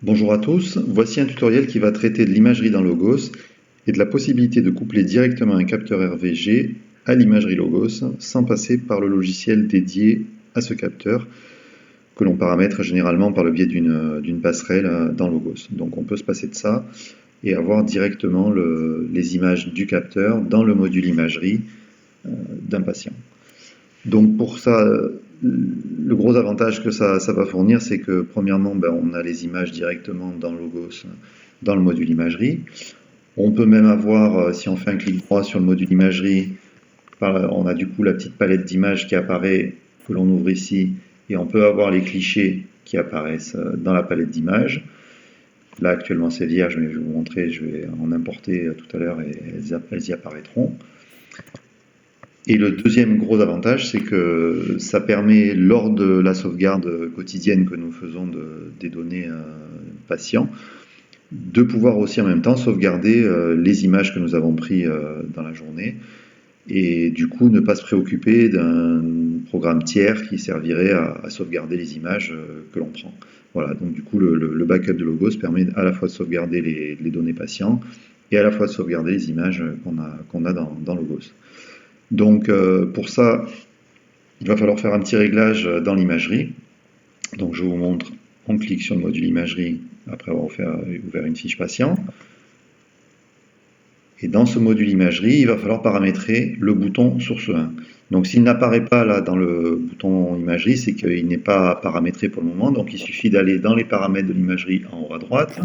Bonjour à tous, voici un tutoriel qui va traiter de l'imagerie dans Logos et de la possibilité de coupler directement un capteur RVG à l'imagerie Logos sans passer par le logiciel dédié à ce capteur que l'on paramètre généralement par le biais d'une passerelle dans Logos. Donc on peut se passer de ça et avoir directement les images du capteur dans le module imagerie d'un patient. Donc pour ça, le gros avantage que ça va fournir, c'est que premièrement, on a les images directement dans Logos, dans le module imagerie. On peut même avoir, si on fait un clic droit sur le module imagerie, on a du coup la petite palette d'images qui apparaît, que l'on ouvre ici, et on peut avoir les clichés qui apparaissent dans la palette d'images. Là actuellement c'est vierge, mais je vais vous montrer, je vais en importer tout à l'heure et elles y apparaîtront. Et le deuxième gros avantage, c'est que ça permet, lors de la sauvegarde quotidienne que nous faisons des données patients, de pouvoir aussi en même temps sauvegarder les images que nous avons prises dans la journée et du coup ne pas se préoccuper d'un programme tiers qui servirait à sauvegarder les images que l'on prend. Voilà, donc du coup le backup de Logos permet à la fois de sauvegarder les données patients et à la fois de sauvegarder les images qu'on a dans Logos. Donc pour ça, il va falloir faire un petit réglage dans l'imagerie. Donc je vous montre, on clique sur le module imagerie après avoir ouvert une fiche patient. Et dans ce module imagerie, il va falloir paramétrer le bouton source 1. Donc s'il n'apparaît pas là dans le bouton imagerie, c'est qu'il n'est pas paramétré pour le moment. Donc il suffit d'aller dans les paramètres de l'imagerie en haut à droite.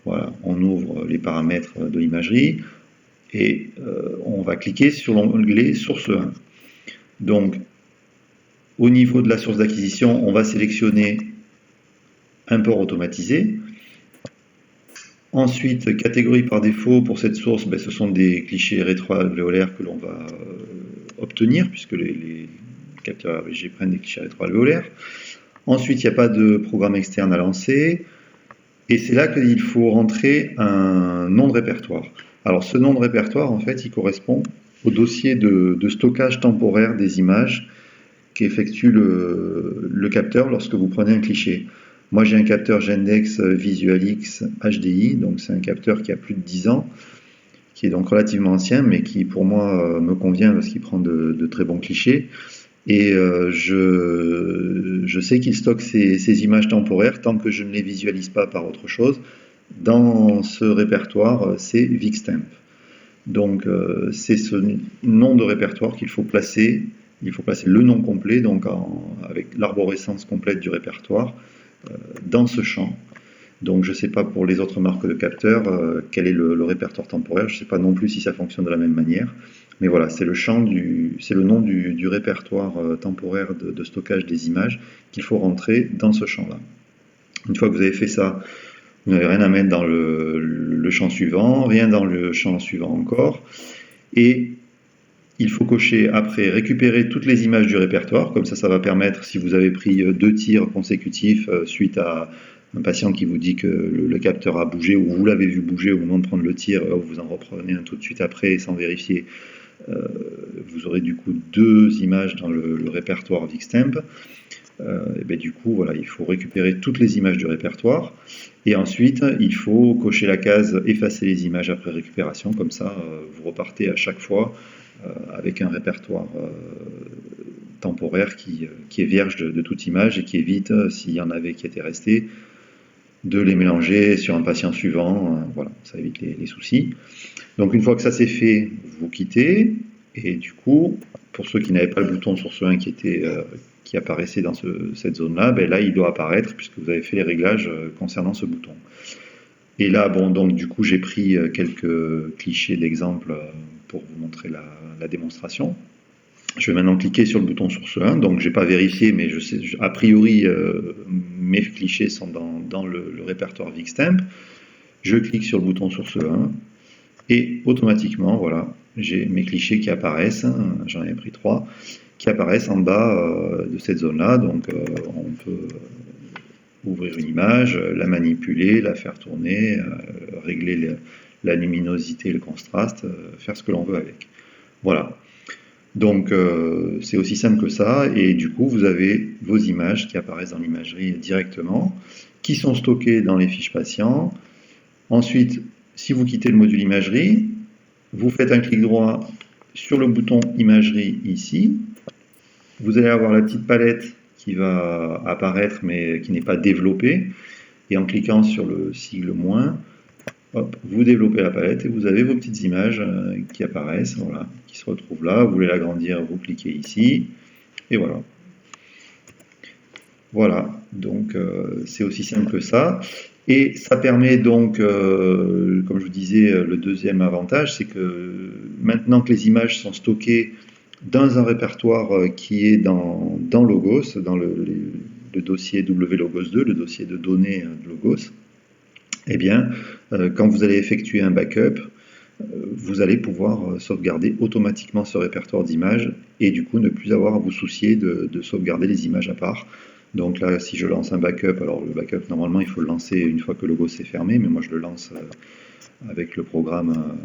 Voilà, on ouvre les paramètres de l'imagerie et on va cliquer sur l'onglet source 1. Donc au niveau de la source d'acquisition, on va sélectionner un port automatisé. Ensuite, catégorie par défaut pour cette source, ce sont des clichés rétroalvéolaires que l'on va obtenir, puisque les capteurs RVG prennent des clichés rétroalvéolaires. Ensuite, il n'y a pas de programme externe à lancer. Et c'est là qu'il faut rentrer un nom de répertoire. Alors ce nom de répertoire, en fait, il correspond au dossier de stockage temporaire des images qu'effectue le capteur lorsque vous prenez un cliché. Moi j'ai un capteur Gendex Visualix HDI, donc c'est un capteur qui a plus de 10 ans, qui est donc relativement ancien, mais qui pour moi me convient parce qu'il prend de très bons clichés. Et je sais qu'il stocke ces images temporaires tant que je ne les visualise pas par autre chose. Dans ce répertoire, c'est VixTemp. Donc c'est ce nom de répertoire qu'il faut placer. Il faut placer le nom complet, donc avec l'arborescence complète du répertoire, dans ce champ. Donc je ne sais pas pour les autres marques de capteurs quel est le répertoire temporaire. Je ne sais pas non plus si ça fonctionne de la même manière. Mais voilà, c'est le nom du répertoire temporaire de stockage des images qu'il faut rentrer dans ce champ-là. Une fois que vous avez fait ça, vous n'avez rien à mettre dans le champ suivant, rien dans le champ suivant encore. Et il faut cocher après récupérer toutes les images du répertoire, comme ça va permettre, si vous avez pris 2 tirs consécutifs suite à un patient qui vous dit que le capteur a bougé ou vous l'avez vu bouger au moment de prendre le tir, vous en reprenez un tout de suite après sans vérifier, vous aurez du coup 2 images dans le répertoire VixTemp. Et du coup, voilà, il faut récupérer toutes les images du répertoire et ensuite il faut cocher la case effacer les images après récupération, comme ça vous repartez à chaque fois avec un répertoire temporaire qui est vierge de toute image et qui évite, s'il y en avait qui étaient restés, de les mélanger sur un patient suivant. Voilà, ça évite les soucis. Donc une fois que ça c'est fait, vous quittez et du coup, pour ceux qui n'avaient pas le bouton source 1 qui apparaissait dans cette zone-là, là il doit apparaître puisque vous avez fait les réglages concernant ce bouton. Et là, donc du coup, j'ai pris quelques clichés d'exemple pour vous montrer la démonstration. Je vais maintenant cliquer sur le bouton source 1, donc je n'ai pas vérifié, mais je sais, a priori, mes clichés sont dans le répertoire VixTemp. Je clique sur le bouton source 1, et automatiquement, voilà, j'ai mes clichés qui apparaissent, j'en ai pris 3, qui apparaissent en bas de cette zone-là, donc on peut ouvrir une image, la manipuler, la faire tourner, régler la luminosité, le contraste, faire ce que l'on veut avec. Voilà. Donc c'est aussi simple que ça, et du coup vous avez vos images qui apparaissent dans l'imagerie directement, qui sont stockées dans les fiches patients. Ensuite, si vous quittez le module imagerie, vous faites un clic droit sur le bouton imagerie ici, vous allez avoir la petite palette qui va apparaître mais qui n'est pas développée, et en cliquant sur le sigle moins, hop, vous développez la palette et vous avez vos petites images qui apparaissent, voilà, qui se retrouvent là. Vous voulez l'agrandir, vous cliquez ici, et voilà. Voilà, donc c'est aussi simple que ça. Et ça permet donc, comme je vous disais, le deuxième avantage, c'est que maintenant que les images sont stockées dans un répertoire qui est dans Logos, dans le dossier WLogos2, le dossier de données de Logos, eh bien, quand vous allez effectuer un backup, vous allez pouvoir sauvegarder automatiquement ce répertoire d'images et du coup ne plus avoir à vous soucier de sauvegarder les images à part. Donc là, si je lance un backup, alors le backup, normalement, il faut le lancer une fois que Logos est fermé, mais moi je le lance avec le programme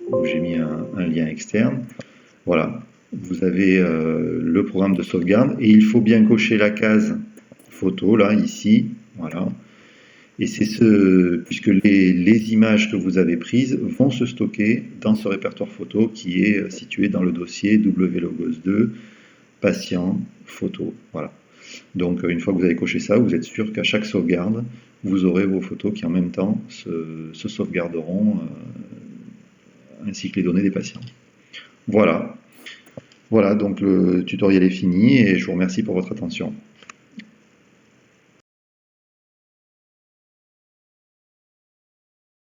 où j'ai mis un lien externe. Voilà, vous avez le programme de sauvegarde et il faut bien cocher la case photo, là, ici, voilà. Et c'est puisque les images que vous avez prises vont se stocker dans ce répertoire photo qui est situé dans le dossier WLogos2, patient, photo. Voilà. Donc une fois que vous avez coché ça, vous êtes sûr qu'à chaque sauvegarde, vous aurez vos photos qui en même temps se sauvegarderont, ainsi que les données des patients. Voilà. Voilà, donc le tutoriel est fini et je vous remercie pour votre attention.